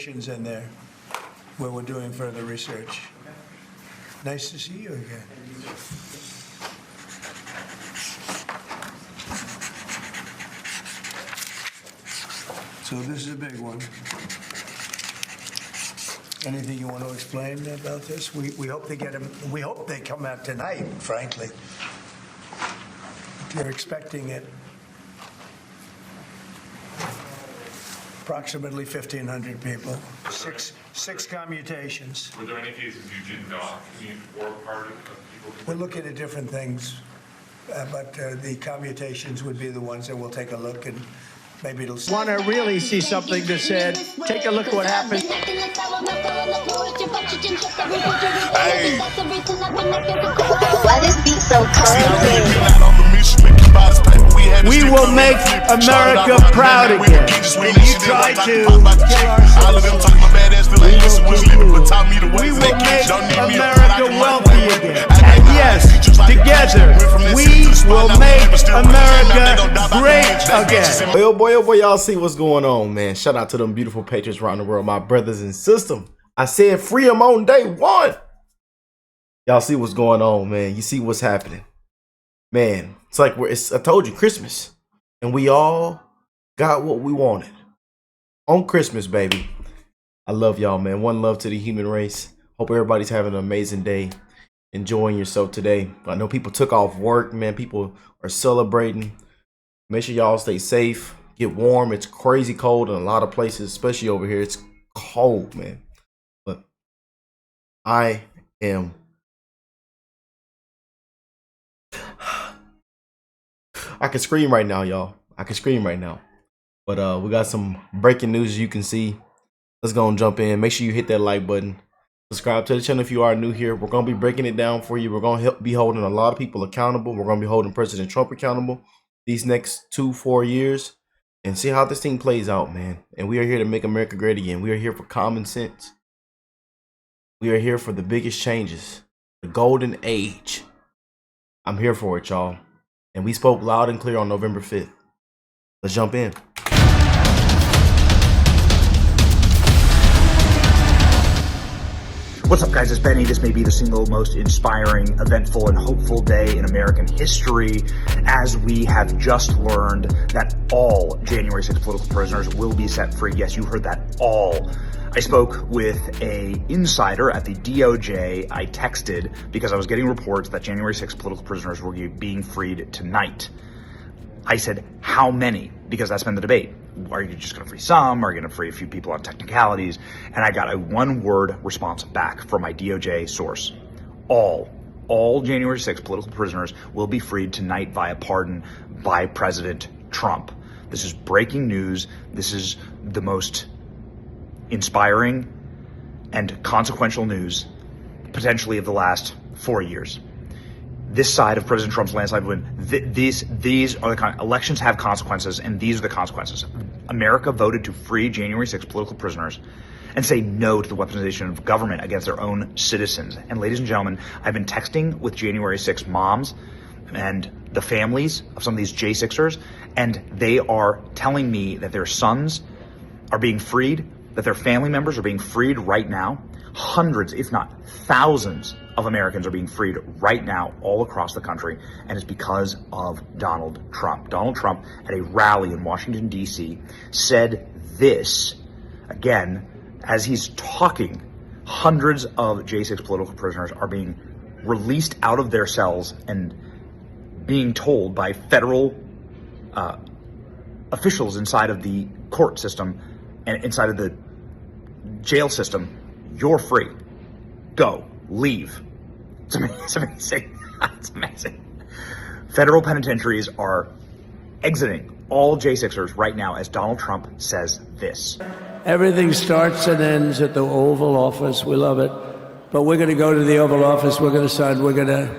in there where we're doing further research. Nice to see you again. So this is a big one. Anything you want to explain about this? We hope they get them. We hope they come out tonight, frankly. They're expecting it. Approximately 1,500 people, six commutations. Were there any cases you did not commute or part of people? We're looking at different things, but the commutations would be the ones that we'll take a look and maybe it'll. Want to really see something that said, take a look at what happened. Hey. Why this beat so cold? We will make America proud again. And you try to kill our we will make America wealthy again. And yes, together, we will make America great again. Oh boy, y'all see what's going on, man. Shout out to them beautiful patriots around the world, my brothers and sisters. I said free them on day one. Y'all see what's going on, man. You see what's happening. Man, it's like I told you, Christmas. And we all got what we wanted. On Christmas, baby. I love y'all, man. One love to the human race. Hope everybody's having an amazing day. Enjoying yourself today. I know people took off work, man. People are celebrating. Make sure y'all stay safe. Get warm. It's crazy cold in a lot of places, especially over here. It's cold, man. But I am... I can scream right now, y'all. I can scream right now. But we got some breaking news, as you can see. Let's go and jump in. Make sure you hit that like button. Subscribe to the channel if you are new here. We're going to be breaking it down for you. We're going to be holding a lot of people accountable. We're going to be holding President Trump accountable these next 2-4 years and see how this thing plays out, man. And we are here to make America great again. We are here for common sense. We are here for the biggest changes. The golden age. I'm here for it, y'all. And we spoke loud and clear on November 5th. Let's jump in. What's up, guys? It's Benny. This may be the single most inspiring, eventful, and hopeful day in American history, as we have just learned that all January 6th political prisoners will be set free. Yes, you heard that, all. I spoke with an insider at the DOJ. I texted because I was getting reports that January 6th political prisoners were being freed tonight. I said, how many? Because that's been the debate. Are you just going to free some? Are you going to free a few people on technicalities? And I got a one-word response back from my DOJ source. All January 6th political prisoners will be freed tonight via pardon by President Trump. This is breaking news. This is the most inspiring and consequential news potentially of the last 4 years. This side of President Trump's landslide win, these are the elections have consequences, and these are the consequences. America voted to free January 6th political prisoners and say no to the weaponization of government against their own citizens. And ladies and gentlemen, I've been texting with January 6th moms and the families of some of these J6ers, and they are telling me that their sons are being freed, that their family members are being freed right now. Hundreds, if not thousands, of Americans are being freed right now all across the country, and it's because of Donald Trump. Donald Trump, at a rally in Washington, D.C., said this, again, as he's talking, hundreds of J6 political prisoners are being released out of their cells and being told by federal officials inside of the court system and inside of the jail system, you're free. Go. Leave. It's amazing. It's amazing. Federal penitentiaries are exiting all J6ers right now as Donald Trump says this. Everything starts and ends at the Oval Office. We love it. But we're going to go to the Oval Office. We're going to sign. We're going to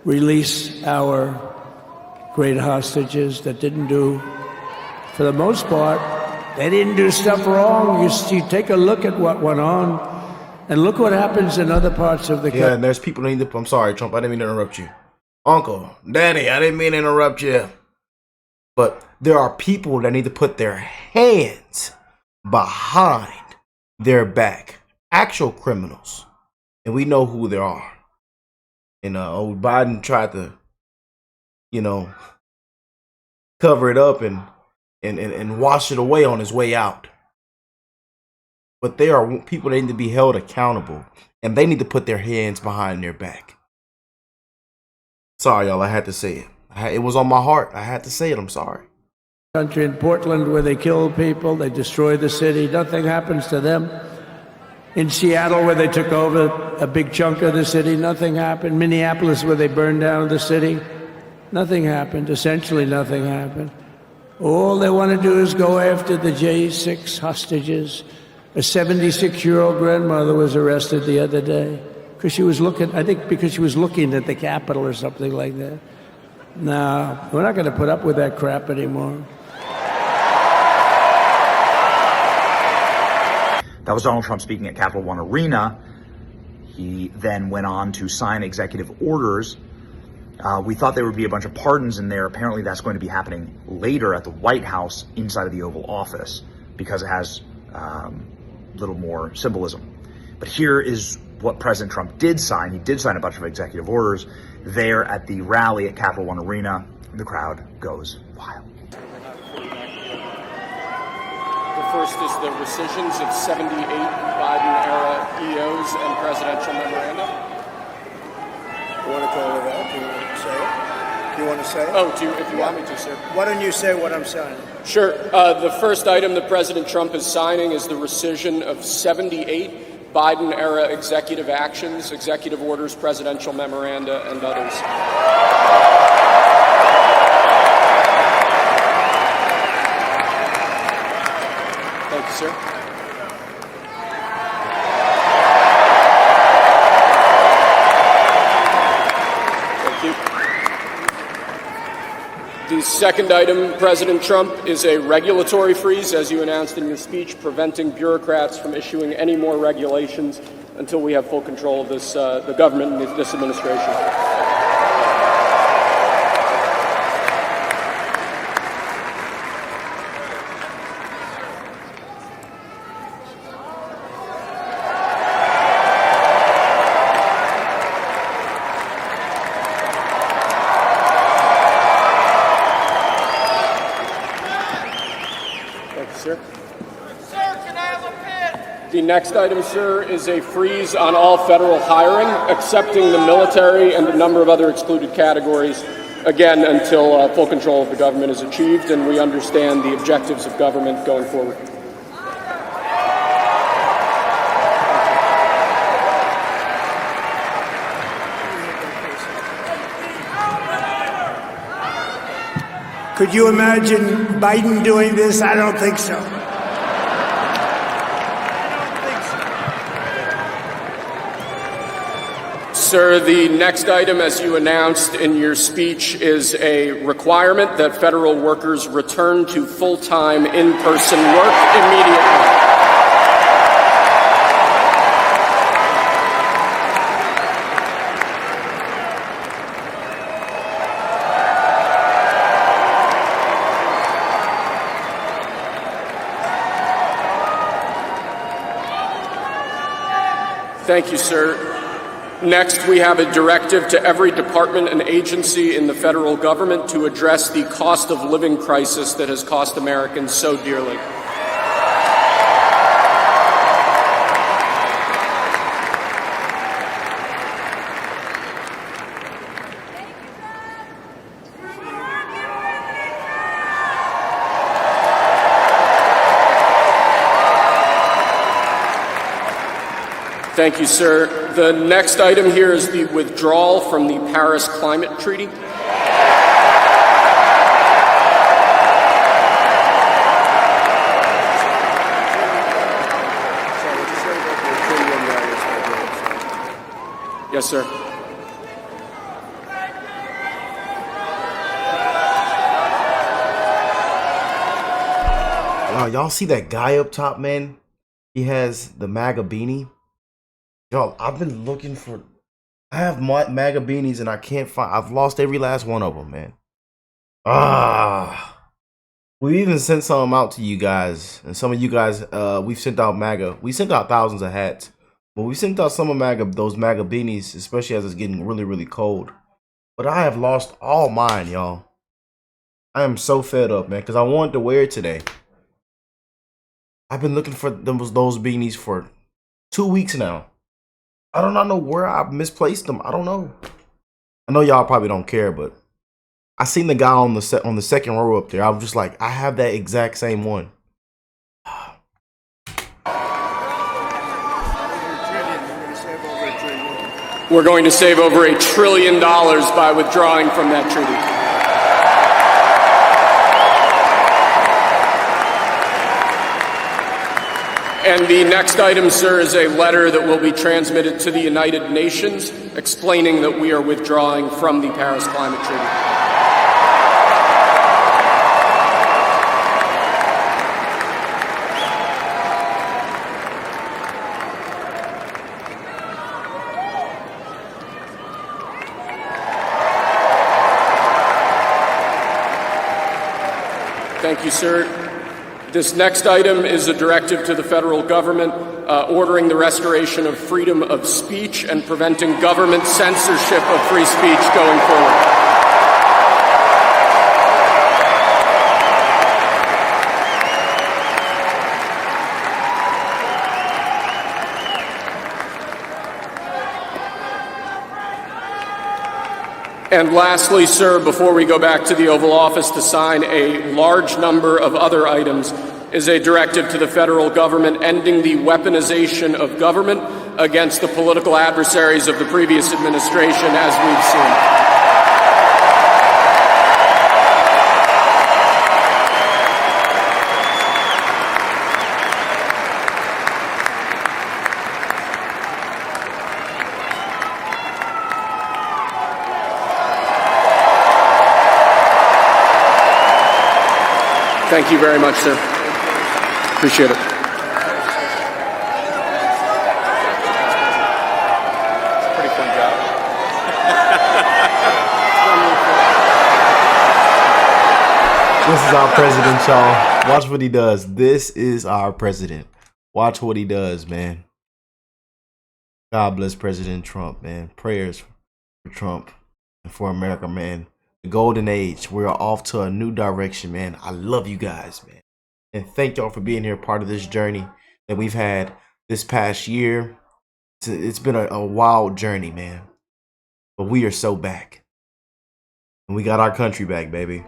release our great hostages that didn't do, for the most part, they didn't do stuff wrong. You take a look at what went on. And look what happens in other parts of the country. Yeah, and there's people that need to... I'm sorry, Trump. I didn't mean to interrupt you. Uncle, Daddy, I didn't mean to interrupt you. But there are people that need to put their hands behind their back. Actual criminals. And we know who they are. And old Biden tried to, you know, cover it up and wash it away on his way out. But they are people that need to be held accountable. And they need to put their hands behind their back. Sorry, y'all. I had to say it. It was on my heart. I had to say it. I'm sorry. Country in Portland where they kill people, they destroy the city. Nothing happens to them. In Seattle where they took over a big chunk of the city, nothing happened. Minneapolis where they burned down the city, nothing happened. Essentially nothing happened. All they want to do is go after the J6 hostages. A 76-year-old grandmother was arrested the other day because she was looking, I think because she was looking at the Capitol or something like that. No, we're not going to put up with that crap anymore. That was Donald Trump speaking at Capital One Arena. He then went on to sign executive orders. We thought there would be a bunch of pardons in there. Apparently that's going to be happening later at the White House inside of the Oval Office because it has a little more symbolism. But here is what President Trump did sign. He did sign a bunch of executive orders there at the rally at Capital One Arena. The crowd goes wild. The first is the rescissions of 78 Biden-era EOs and presidential memoranda. You want to go over that? Do you want to say it? Do you want to say it? Oh, if you want me to, sir. Why don't you say what I'm signing? Sure. The first item that President Trump is signing is the rescission of 78 Biden-era executive actions, executive orders, presidential memoranda, and others. Thank you, sir. Thank you. The second item, President Trump, is a regulatory freeze, as you announced in your speech, preventing bureaucrats from issuing any more regulations until we have full control of this, the government and this administration. The next item, sir, is a freeze on all federal hiring, excepting the military and a number of other excluded categories, again, until full control of the government is achieved and we understand the objectives of government going forward. Could you imagine Biden doing this? I don't think so. Sir, the next item, as you announced in your speech, is a requirement that federal workers return to full-time in-person work immediately. Thank you, sir. Next, we have a directive to every department and agency in the federal government to address the cost of living crisis that has cost Americans so dearly. Thank you, sir. The next item here is the withdrawal from the Paris Climate Treaty. Yes, sir. Wow, y'all see that guy up top, man? He has the MAGA beanie. Y'all, I've been looking for... I have MAGA beanies and I can't find... I've lost every last one of them, man. We even sent some out to you guys, and some of you guys, we've sent out MAGA. We sent out thousands of hats, but we sent out some of those MAGA beanies, especially as it's getting really, really cold. But I have lost all mine, y'all. I am so fed up, man, because I wanted to wear it today. I've been looking for those beanies for 2 weeks now. I do not know where I've misplaced them. I don't know. I know y'all probably don't care, but I seen the guy on the second row up there. I was just like, I have that exact same one. We're going to save over $1 trillion by withdrawing from that treaty. And the next item, sir, is a letter that will be transmitted to the United Nations explaining that we are withdrawing from the Paris Climate Treaty. Thank you, sir. This next item is a directive to the federal government ordering the restoration of freedom of speech and preventing government censorship of free speech going forward. And lastly, sir, before we go back to the Oval Office to sign a large number of other items, is a directive to the federal government ending the weaponization of government against the political adversaries of the previous administration, as we've seen. Thank you very much, sir. Appreciate it. Pretty fun job. This is our president, y'all. Watch what he does. This is our president. Watch what he does, man. God bless President Trump, man. Prayers for Trump and for America, man. The golden age. We're off to a new direction, man. I love you guys, man. And thank y'all for being here, part of this journey that we've had this past year. It's been a wild journey, man. But we are so back. And we got our country back, baby.